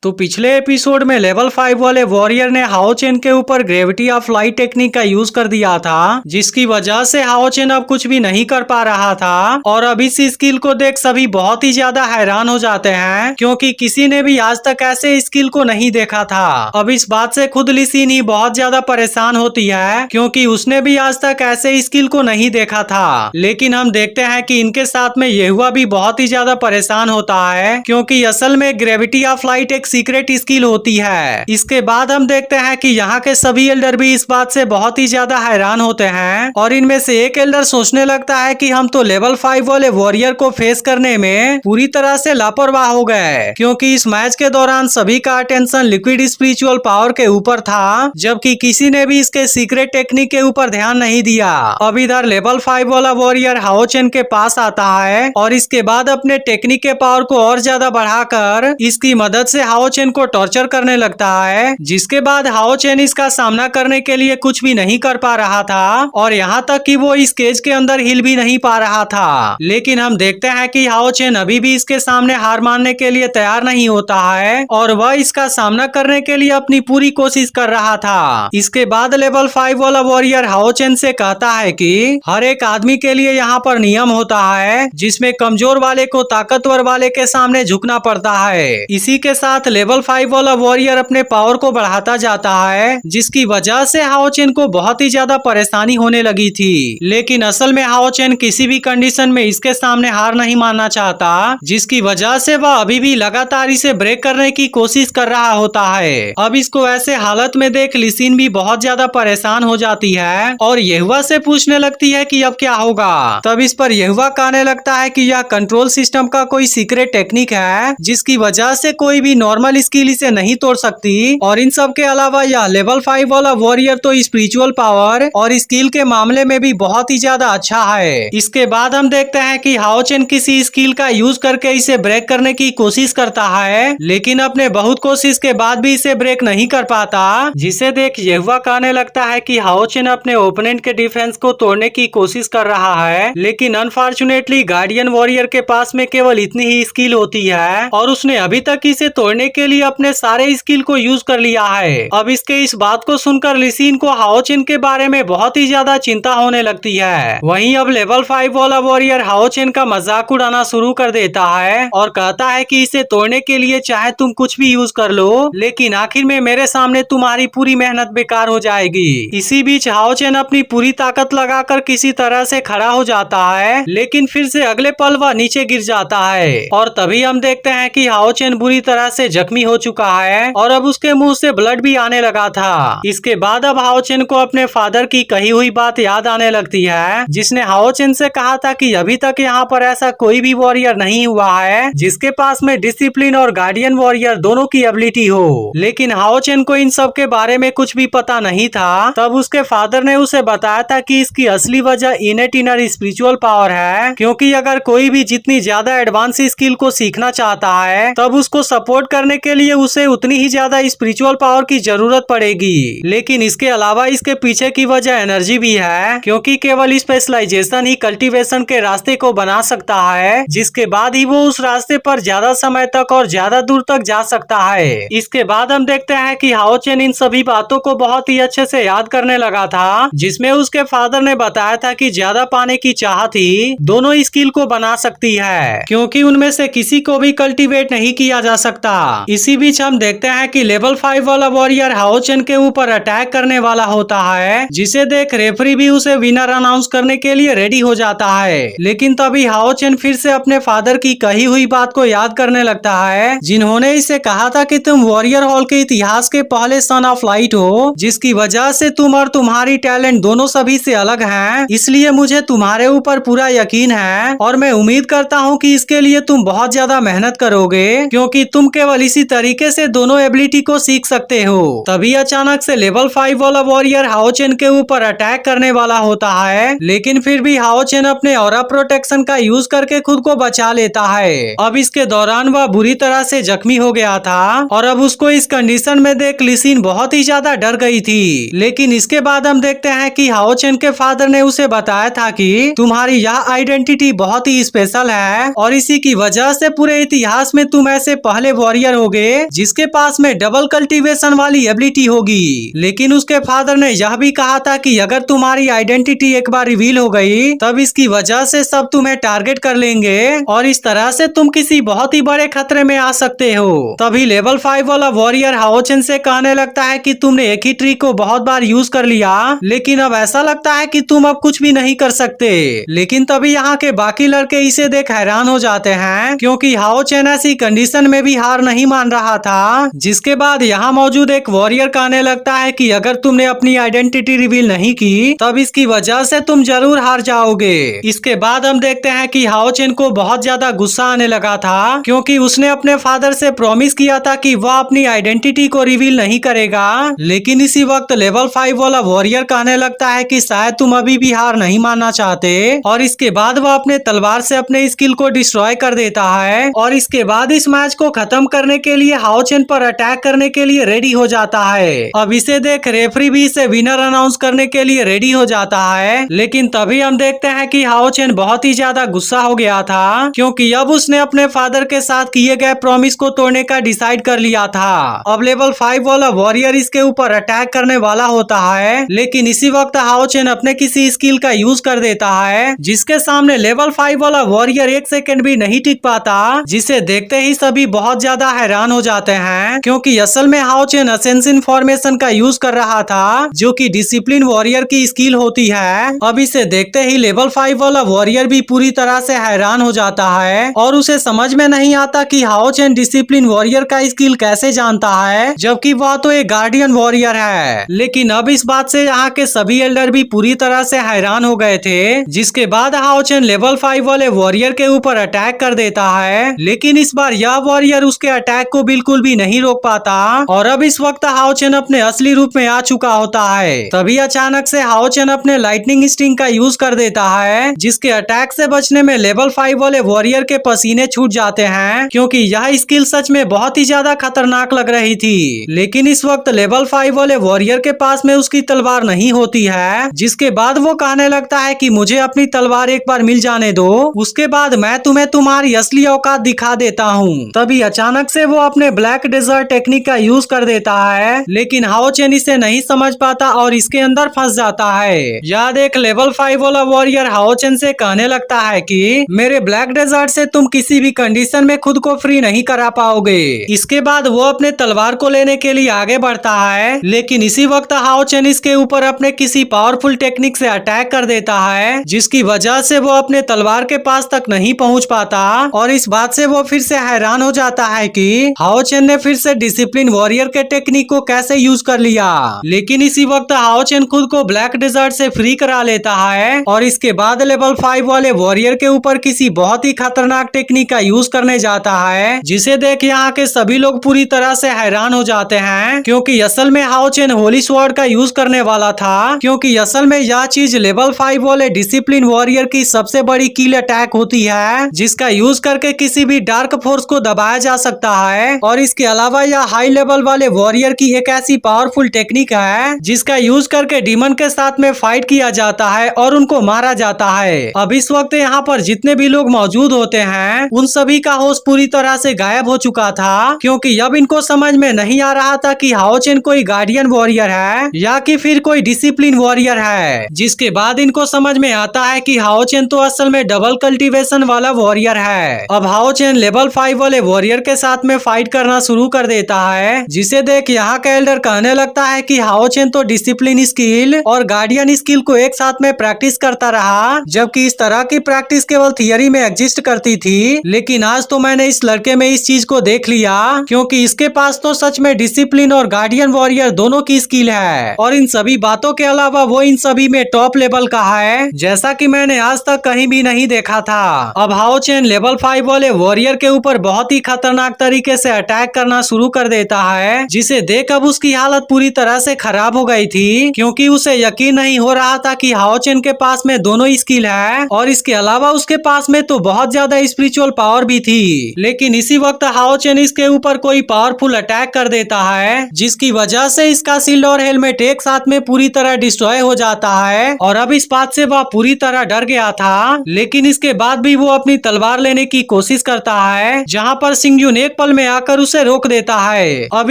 तो पिछले एपिसोड में लेवल 5 वाले वॉरियर ने हाओ चेन के ऊपर ग्रेविटी ऑफ लाइट टेक्निक का यूज कर दिया था, जिसकी वजह से हाओ चेन अब कुछ भी नहीं कर पा रहा था। और अब इस स्किल को देख सभी बहुत ही ज्यादा हैरान हो जाते हैं, क्योंकि किसी ने भी आज तक ऐसे स्किल को नहीं देखा था। अब इस बात से खुद ली सिन ही बहुत ज्यादा परेशान होती है, क्योंकि उसने भी आज तक ऐसे स्किल को नहीं देखा था। लेकिन हम देखते हैं कि इनके साथ में येहुआ भी बहुत ही ज्यादा परेशान होता है, क्योंकि असल में ग्रेविटी ऑफ लाइट एक सीक्रेट स्किल होती है। इसके बाद हम देखते हैं कि यहाँ के सभी एल्डर भी इस बात से बहुत ही ज्यादा हैरान होते हैं, और इनमें से एक एल्डर सोचने लगता है कि हम तो लेवल 5 वाले वॉरियर को फेस करने में पूरी तरह से लापरवाह हो गए, क्योंकि इस मैच के दौरान सभी का अटेंशन लिक्विड स्पिरिचुअल पावर के ऊपर था, जबकि किसी ने भी इसके सीक्रेट टेक्निक के ऊपर ध्यान नहीं दिया। अब इधर लेवल 5 वाला वॉरियर हाओ चेन के पास आता है, और इसके बाद अपने टेक्निक के पावर को और ज्यादा बढ़ाकर इसकी मदद से हाओ चेन को टॉर्चर करने लगता है, जिसके बाद हाओ चेन इसका सामना करने के लिए कुछ भी नहीं कर पा रहा था, और यहाँ तक कि वो इस केज के अंदर हिल भी नहीं पा रहा था। लेकिन हम देखते हैं कि हाओ चेन अभी भी इसके सामने हार मानने के लिए तैयार नहीं होता है, और वह इसका सामना करने के लिए अपनी पूरी कोशिश कर रहा था। इसके बाद लेवल 5 वाला वॉरियर हाओ चेन से कहता है कि हर एक आदमी के लिए यहाँ पर नियम होता है, जिसमें कमजोर वाले को ताकतवर वाले के सामने झुकना पड़ता है। इसी के साथ लेवल 5 वाला वॉरियर अपने पावर को बढ़ाता जाता है, जिसकी वजह से हाओ चेन को बहुत ही ज्यादा परेशानी होने लगी थी। लेकिन असल में हाओ चेन किसी भी कंडीशन में इसके सामने हार नहीं मानना चाहता, जिसकी वजह से वह अभी भी लगातार इसे ब्रेक करने की कोशिश कर रहा होता है। अब इसको ऐसे हालत में देख ली सिन भी बहुत ज्यादा परेशान हो जाती है, और येहुआ से पूछने लगती है कि अब क्या होगा। तब इस पर येहुआ कहने लगता है कि यह कंट्रोल सिस्टम का कोई सीक्रेट टेक्निक है, जिसकी वजह से कोई भी नॉर्मल स्किल इसे नहीं तोड़ सकती, और इन सब के अलावा यह लेवल 5 वाला वॉरियर तो स्पिरिचुअल पावर और स्किल के मामले में भी बहुत ही ज्यादा अच्छा है। इसके बाद हम देखते हैं कि हाओ चेन किसी स्किल का यूज करके इसे ब्रेक करने की कोशिश करता है, लेकिन अपने बहुत कोशिश के बाद भी इसे ब्रेक नहीं कर पाता, जिसे देख येहुआ कहने लगता है कि हाओ चेन अपने ओपोनेंट के डिफेंस को तोड़ने की कोशिश कर रहा है, लेकिन अनफॉर्चुनेटली गार्डियन वॉरियर के पास में केवल इतनी ही स्किल होती है, और उसने अभी तक इसे तोड़ने के लिए अपने सारे स्किल को यूज कर लिया है। अब इसके इस बात को सुनकर ली सिन को हाओ चेन के बारे में बहुत ही ज्यादा चिंता होने लगती है। वहीं अब लेवल 5 वाला वॉरियर हाओ चेन का मजाक उड़ाना शुरू कर देता है, और कहता है कि इसे तोड़ने के लिए चाहे तुम कुछ भी यूज कर लो, लेकिन आखिर में मेरे सामने तुम्हारी पूरी मेहनत बेकार हो जाएगी। इसी बीच हाओ चेन अपनी पूरी ताकत लगाकर किसी तरह से खड़ा हो जाता है, लेकिन फिर से अगले पल वह नीचे गिर जाता है, और तभी हम देखते हैं कि हाओ चेन बुरी तरह से जख्मी हो चुका है, और अब उसके मुंह से ब्लड भी आने लगा था। इसके बाद अब हाओ चेन को अपने फादर की कही हुई बात याद आने लगती है, जिसने हाओ चेन से कहा था कि अभी तक यहाँ पर ऐसा कोई भी वॉरियर नहीं हुआ है जिसके पास में डिसिप्लिन और गार्डियन वॉरियर दोनों की एबिलिटी हो। लेकिन हाओ चेन को इन सब के बारे में कुछ भी पता नहीं था। तब उसके फादर ने उसे बताया था कि इसकी असली वजह इनेट इनर स्पिरिचुअल पावर है, क्योंकि अगर कोई भी जितनी ज्यादा एडवांस स्किल को सीखना चाहता है, तब उसको सपोर्ट करने के लिए उसे उतनी ही ज्यादा स्पिरिचुअल पावर की जरूरत पड़ेगी। लेकिन इसके अलावा इसके पीछे की वजह एनर्जी भी है, क्योंकि केवल स्पेशलाइजेशन ही कल्टीवेशन के रास्ते को बना सकता है, जिसके बाद ही वो उस रास्ते पर ज्यादा समय तक और ज्यादा दूर तक जा सकता है। इसके बाद हम देखते हैं कि हाओ चेन इन सभी बातों को बहुत ही अच्छे से याद करने लगा था, जिसमें उसके फादर ने बताया था कि ज्यादा पाने की चाहत ही दोनों स्किल को बना सकती है, क्योंकि उनमें से किसी को भी कल्टीवेट नहीं किया जा सकता। इसी बीच हम देखते हैं कि लेवल 5 वाला वॉरियर हाओ चेन के ऊपर अटैक करने वाला होता है, जिसे देख रेफरी भी उसे विनर अनाउंस करने के लिए रेडी हो जाता है। लेकिन तभी हाओ चेन फिर से अपने फादर की कही हुई बात को याद करने लगता है, जिन्होंने इसे कहा था कि तुम वॉरियर हॉल के इतिहास के पहले सन ऑफ लाइट हो, जिसकी वजह से तुम और तुम्हारी टैलेंट दोनों सभी से अलग हैं। इसलिए मुझे तुम्हारे ऊपर पूरा यकीन है, और मैं उम्मीद करता हूँ कि इसके लिए तुम बहुत ज्यादा मेहनत करोगे, क्योंकि तुम केवल इसी तरीके से दोनों एबिलिटी को सीख सकते हो। तभी अचानक से लेवल 5 वाला वॉरियर हाओ चेन के ऊपर अटैक करने वाला होता है, लेकिन फिर भी हाओ चेन अपने ऑरा प्रोटेक्शन का यूज करके खुद को बचा लेता है। अब इसके दौरान वह बुरी तरह से जख्मी हो गया था, और अब उसको इस कंडीशन में देख ली सिन बहुत ही ज्यादा डर गई थी। लेकिन इसके बाद हम देखते हैं कि हाओ चेन के फादर ने उसे बताया था कि तुम्हारी यह आइडेंटिटी बहुत ही स्पेशल है, और इसी की वजह से पूरे इतिहास में तुम ऐसे पहले वॉरियर वॉरियर होगे जिसके पास में डबल कल्टीवेशन वाली एबिलिटी होगी। लेकिन उसके फादर ने यह भी कहा था कि अगर तुम्हारी आइडेंटिटी एक बार रिवील हो गई तब इसकी वजह से सब तुम्हें टारगेट कर लेंगे और इस तरह से तुम किसी बहुत ही बड़े खतरे में आ सकते हो। तभी लेवल 5 वाला वॉरियर हाओ चेन से कहने लगता है कि तुमने एक ही ट्रिक को बहुत बार यूज कर लिया, लेकिन अब ऐसा लगता है कि तुम अब कुछ भी नहीं कर सकते। लेकिन तभी यहाँ के बाकी लड़के इसे देख हैरान हो जाते हैं, क्योंकि हाओ चेन ऐसी कंडीशन में भी हार नहीं मान रहा था। जिसके बाद यहाँ मौजूद एक वॉरियर कहने लगता है कि अगर तुमने अपनी आइडेंटिटी रिवील नहीं की तब इसकी वजह से तुम जरूर हार जाओगे। इसके बाद हम देखते हैं कि हाओ चेन को बहुत ज्यादा गुस्सा आने लगा था, क्योंकि उसने अपने फादर से प्रॉमिस किया था कि वह अपनी आइडेंटिटी को रिवील नहीं करेगा। लेकिन इसी वक्त लेवल 5 वाला वॉरियर कहने लगता है कि शायद तुम अभी भी हार नहीं मानना चाहते, और इसके बाद वह अपने तलवार से अपने स्किल को डिस्ट्रॉय कर देता है। और इसके बाद इस मैच को खत्म करने के लिए हाओ चेन पर अटैक करने के लिए रेडी हो जाता है। अब इसे देख रेफरी भी इसे विनर अनाउंस करने के लिए रेडी हो जाता है। लेकिन तभी हम देखते हैं कि हाओ चेन बहुत ही ज्यादा गुस्सा हो गया था, क्योंकि अब उसने अपने फादर के साथ किए गए प्रॉमिस को तोड़ने का डिसाइड कर लिया था। अब लेवल 5 वाला वॉरियर इसके ऊपर अटैक करने वाला होता है, लेकिन इसी वक्त हाओ चेन अपने किसी स्किल का यूज कर देता है, जिसके सामने लेवल 5 वाला वॉरियर एक सेकंड भी नहीं टिक पाता। जिसे देखते ही सभी बहुत ज्यादा हैरान हो जाते हैं, क्योंकि असल में हाओ चेन असेंसिन फॉर्मेशन का यूज कर रहा था, जो कि डिसिप्लिन वॉरियर की स्किल होती है। अब इसे देखते ही लेवल 5 वाला वॉरियर भी पूरी तरह से हैरान हो जाता है, और उसे समझ में नहीं आता कि हाओ चेन डिसिप्लिन वॉरियर का स्किल कैसे जानता है, जबकि वह तो एक गार्डियन वॉरियर है। लेकिन अब इस बात से यहाँ के सभी एल्डर भी पूरी तरह से हैरान हो गए थे। जिसके बाद हाओ चेन लेवल 5 वाले वॉरियर के ऊपर अटैक कर देता है, लेकिन इस बार यह वॉरियर उसके अटैक को बिल्कुल भी नहीं रोक पाता, और अब इस वक्त हाओ चेन अपने असली रूप में आ चुका होता है। तभी अचानक से हाओ चेन अपने लाइटनिंग स्टिंग का यूज कर देता है, जिसके अटैक से बचने में लेवल 5 वाले वॉरियर के पसीने छूट जाते हैं, क्योंकि यह स्किल सच में बहुत ही ज्यादा खतरनाक लग रही थी। लेकिन इस वक्त लेवल 5 वाले वॉरियर के पास में उसकी तलवार नहीं होती है, जिसके बाद वो कहने लगता है कि मुझे अपनी तलवार एक बार मिल जाने दो, उसके बाद मैं तुम्हें तुम्हारी असली औकात दिखा देता हूँ। तभी अचानक से वो अपने ब्लैक डेजर्ट टेक्निक का यूज कर देता है, लेकिन हाओ चेन इसे नहीं समझ पाता और इसके अंदर फंस जाता है। याद एक लेवल 5 वाला वॉरियर हाओ चेन से कहने लगता है कि मेरे ब्लैक डेजर्ट से तुम किसी भी कंडीशन में खुद को फ्री नहीं करा पाओगे। इसके बाद वो अपने तलवार को लेने के लिए आगे बढ़ता है, लेकिन इसी वक्त हाओ चेन इसके ऊपर अपने किसी पावरफुल टेक्निक से अटैक कर देता है, जिसकी वजह से वो अपने तलवार के पास तक नहीं पहुंच पाता। और इस बात से वो फिर से हैरान हो जाता है कि हाओ चेन ने फिर से डिसिप्लिन वॉरियर के टेक्निक को कैसे यूज कर लिया। लेकिन इसी वक्त हाओ चेन खुद को ब्लैक डेजर्ट से फ्री करा लेता है, और इसके बाद लेवल 5 वाले वॉरियर के ऊपर किसी बहुत ही खतरनाक टेक्निक का यूज करने जाता है, जिसे देख यहाँ के सभी लोग पूरी तरह से हैरान हो जाते हैं, क्योंकि असल में हाओ चेन होली स्वॉर्ड का यूज करने वाला था, क्योंकि असल में यह चीज लेवल 5 वाले डिसिप्लिन वॉरियर की सबसे बड़ी किल अटैक होती है, जिसका यूज करके किसी भी डार्क फोर्स को दबाया जा सकता है। और इसके अलावा यह हाई लेवल वाले वॉरियर की एक ऐसी पावरफुल टेक्निक है, जिसका यूज करके डीमन के साथ में फाइट किया जाता है और उनको मारा जाता है। अब इस वक्त यहाँ पर जितने भी लोग मौजूद होते हैं, उन सभी का होश पूरी तरह से गायब हो चुका था, क्योंकि अब इनको समझ में नहीं आ रहा था कि हाओ चेन कोई गार्डियन वॉरियर है या कि फिर कोई डिसिप्लिन वॉरियर है। जिसके बाद इनको समझ में आता है कि हाओ चेन तो असल में डबल कल्टीवेशन वाला वॉरियर है। अब हाओ चेन लेवल 5 वाले वॉरियर के साथ में फाइट करना शुरू कर देता है, जिसे देख यहाँ का एल्डर कहने लगता है कि हाओ चेन तो डिसिप्लिन स्किल और गार्डियन स्किल को एक साथ में प्रैक्टिस करता रहा, जबकि इस तरह की प्रैक्टिस केवल थियरी में एग्जिस्ट करती थी। लेकिन आज तो मैंने इस लड़के में इस चीज को देख लिया, क्योंकि इसके पास तो सच में डिसिप्लिन और गार्डियन वॉरियर दोनों की स्किल है, और इन सभी बातों के अलावा वो इन सभी में टॉप लेवल का है, जैसा कि मैंने आज तक कहीं भी नहीं देखा था। अब हाओ चेन लेवल 5 वाले वॉरियर के ऊपर बहुत ही खतरनाक तरीके से अटैक करना शुरू कर देता है, जिसे देख अब उसकी हालत पूरी तरह से खराब हो गई थी, क्योंकि उसे यकीन नहीं हो रहा था कि हाओ चेन के पास में दोनों स्किल है, और इसके अलावा उसके पास में तो बहुत ज्यादा स्पिरिचुअल पावर भी थी। लेकिन इसी वक्त हाओ चेन इसके ऊपर कोई पावरफुल अटैक कर देता है, जिसकी वजह से इसका शील्ड और हेलमेट एक साथ में पूरी तरह डिस्ट्रॉय हो जाता है। और अब इस बात से वह पूरी तरह डर गया था, लेकिन इसके बाद भी वो अपनी तलवार लेने की कोशिश करता है, जहाँ पर सिंगजुन एक पल में आकर उसे रोक देता है। अब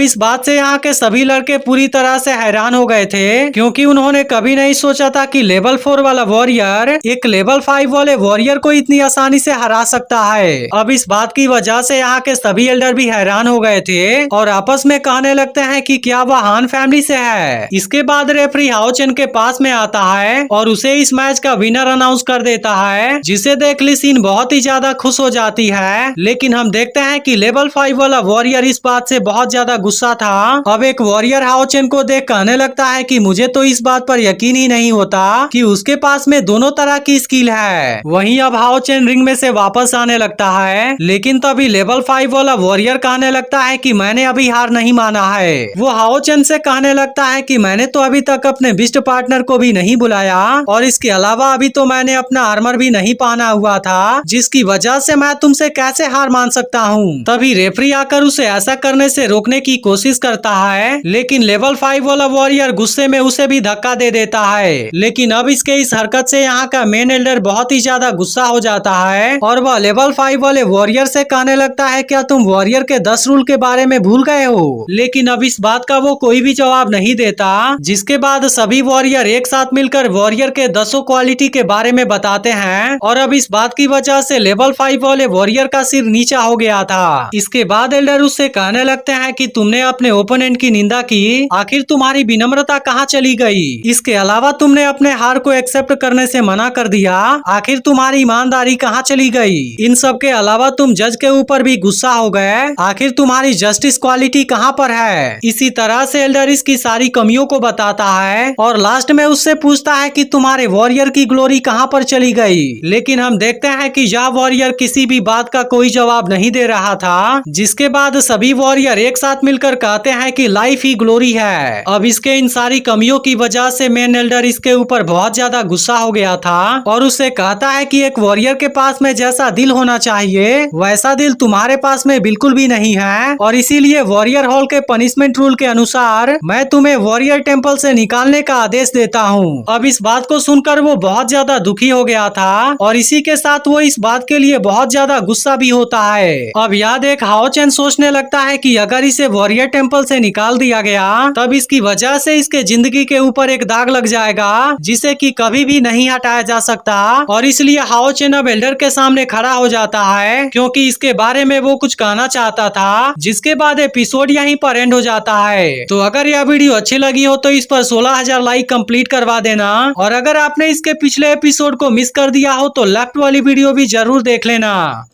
इस बात से यहाँ के सभी लड़के पूरी तरह से हैरान हो गए थे, क्योंकि उन्होंने कभी नहीं सोचा था कि लेवल 4 वाला वॉरियर एक लेवल 5 वाले वॉरियर को इतनी आसानी से हरा सकता है। अब इस बात की वजह से यहाँ के सभी एल्डर भी हैरान हो गए थे और आपस में कहने लगते हैं कि क्या वह हान फैमिली से है। इसके बाद रेफरी हाओ चेन के पास में आता है और उसे इस मैच का विनर अनाउंस कर देता है, जिसे देख ली सीन बहुत ही ज्यादा खुश हो जाती है। लेकिन हम देखते हैं कि लेवल 5 वाला वॉरियर इस बात से बहुत ज्यादा गुस्सा था। अब एक वॉरियर हाओ चेन को देख कहने लगता है कि मुझे तो इस बात पर यकीन ही नहीं होता कि उसके पास में दोनों तरह की स्किल है। वहीं अब हाओ चेन रिंग में से वापस आने लगता है, लेकिन तभी लेवल 5 वाला वॉरियर कहने लगता है कि मैंने अभी हार नहीं माना है। वो हाओ चेन से कहने लगता है कि मैंने तो अभी तक अपने बिस्ट पार्टनर को भी नहीं बुलाया और इसके अलावा अभी तो मैंने अपना आर्मर भी नहीं पहना हुआ था, जिसकी वजह से मैं तुमसे कैसे हार मान सकता हूँ। तभी रेफरी आकर उसे ऐसा करने से रोकने की कोशिश करता है, लेकिन लेवल 5 वाला वॉरियर गुस्से में उसे भी धक्का दे देता है। लेकिन अब इसके इस हरकत से यहाँ का मेन एल्डर बहुत ही ज्यादा गुस्सा हो जाता है और वह लेवल 5 वाले वॉरियर से कहने लगता है क्या तुम वॉरियर के 10 रूल के बारे में भूल गए हो। लेकिन अब इस बात का वो कोई भी जवाब नहीं देता, जिसके बाद सभी वॉरियर एक साथ मिलकर वॉरियर के 10 क्वालिटी के बारे में बताते हैं और अब इस बात की वजह से लेवल 5 वाले वॉरियर का सिर नीचा हो गया था। इसके बाद एल्डर उससे कहने लगते हैं कि तुमने अपने ओपोनेंट की निंदा की, आखिर तुम्हारी विनम्रता कहाँ चली गई। इसके अलावा तुमने अपने हार को एक्सेप्ट करने से मना कर दिया, आखिर तुम्हारी ईमानदारी कहाँ चली गई। इन सब के अलावा तुम जज के ऊपर भी गुस्सा हो गए, आखिर तुम्हारी जस्टिस क्वालिटी कहाँ पर है। इसी तरह से एल्डर इसकी सारी कमियों को बताता है और लास्ट में उससे पूछता है कि तुम्हारे वॉरियर की ग्लोरी कहाँ पर चली गई। लेकिन हम देखते हैं कि यह वॉरियर किसी भी बात का कोई जवाब नहीं दे रहा था, जिसके बाद सभी वॉरियर एक साथ मिलकर कहते हैं कि लाइफ ही ग्लोरी है। अब इसके इन सारी कमियों की वजह से मेन एल्डर इसके ऊपर बहुत ज्यादा गुस्सा हो गया था और उससे कहता है कि एक वॉरियर के पास में जैसा दिल होना चाहिए वैसा दिल तुम्हारे पास में बिल्कुल भी नहीं है, और इसीलिए वॉरियर हॉल के पनिशमेंट रूल के अनुसार मैं तुम्हें वॉरियर टेम्पल से निकालने का आदेश देता हूँ। अब इस बात को सुनकर वो बहुत ज्यादा दुखी हो गया था और इसी के साथ वो इस बात के लिए बहुत ज्यादा गुस्सा भी होता है। अब यह देख हाओ चेन सोचने लगता है कि अगर इसे वॉरियर टेम्पल से निकाल दिया गया तब इसकी वजह से इसके जिंदगी के ऊपर एक दाग लग जाएगा, जिसे कि कभी भी नहीं हटाया जा सकता, और इसलिए हाओ चेन अब एल्डर के सामने खड़ा हो जाता है क्योंकि इसके बारे में वो कुछ कहना चाहता था। जिसके बाद एपिसोड यहीं पर एंड हो जाता है। तो अगर यह वीडियो अच्छी लगी हो तो इस पर 16,000 लाइक कंप्लीट करवा देना, और अगर आपने इसके पिछले एपिसोड को मिस कर दिया हो तो लेफ्ट वाली वीडियो भी जरूर देख लेना।